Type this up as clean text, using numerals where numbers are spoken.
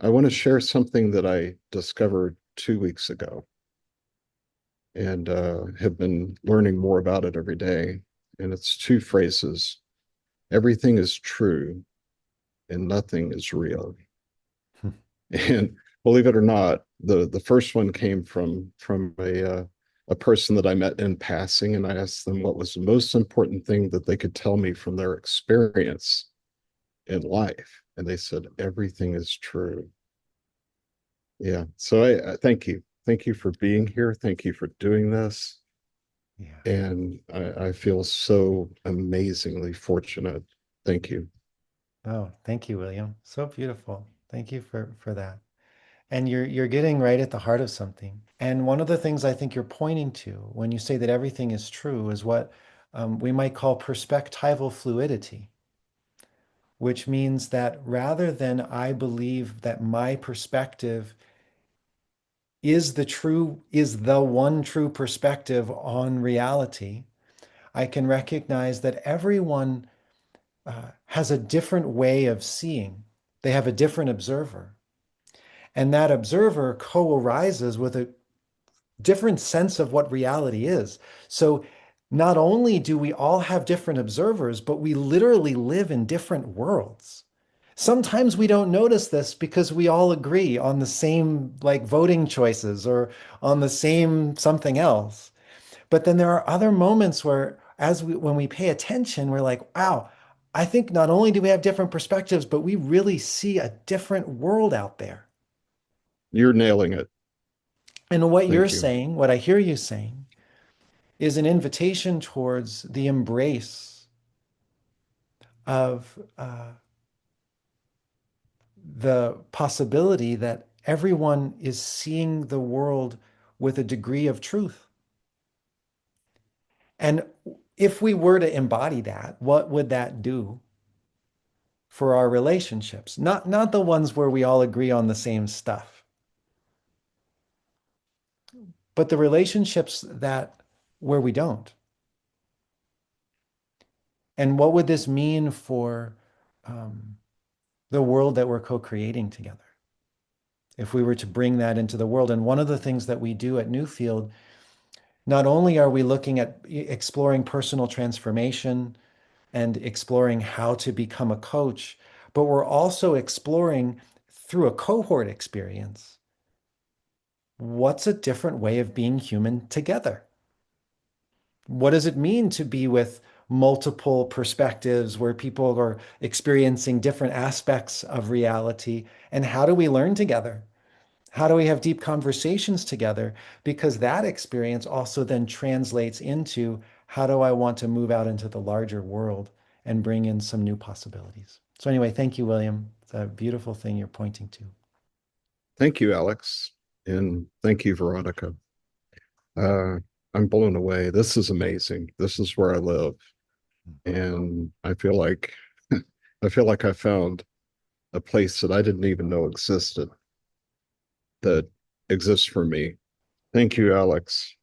I want to share something that I discovered 2 weeks ago and have been learning more about it every day. And it's two phrases: everything is true and nothing is real. And believe it or not, the first one came from a person that I met in passing, and I asked them what was the most important thing that they could tell me from their experience in life, and they said everything is true. Yeah. So I thank you for being here. Thank you for doing this, Yeah. and I feel so amazingly fortunate. Thank you. Oh, thank you, William. So beautiful. Thank you for that. And you're getting right at the heart of something. And one of the things I think you're pointing to when you say that everything is true is what we might call perspectival fluidity, which means that rather than I believe that my perspective is the one true perspective on reality, I can recognize that everyone has a different way of seeing. They have a different observer. And that observer co-arises with a different sense of what reality is. So not only do we all have different observers, but we literally live in different worlds. Sometimes we don't notice this because we all agree on the same like voting choices or on the same something else. But then there are other moments where when we pay attention, we're like, wow, I think not only do we have different perspectives, but we really see a different world out there. You're nailing it. And what you're Thank you. saying, what I hear you saying, is an invitation towards the embrace of the possibility that everyone is seeing the world with a degree of truth. And if we were to embody that, what would that do for our relationships? Not the ones where we all agree on the same stuff, but the relationships that where we don't. And what would this mean for um, the world that we're co-creating together? If we were to bring that into the world. And one of the things that we do at Newfield, not only are we looking at exploring personal transformation and exploring how to become a coach, but we're also exploring through a cohort experience, what's a different way of being human together? What does it mean to be with multiple perspectives where people are experiencing different aspects of reality? And how do we learn together? How do we have deep conversations together? Because that experience also then translates into how do I want to move out into the larger world and bring in some new possibilities. So, anyway, thank you, William. It's a beautiful thing you're pointing to. Thank you, Alex. And thank you, Veronica. Uh, I'm blown away. This is amazing. This is where I live. And I feel like I found a place that I didn't even know existed that exists for me. Thank you, Alex.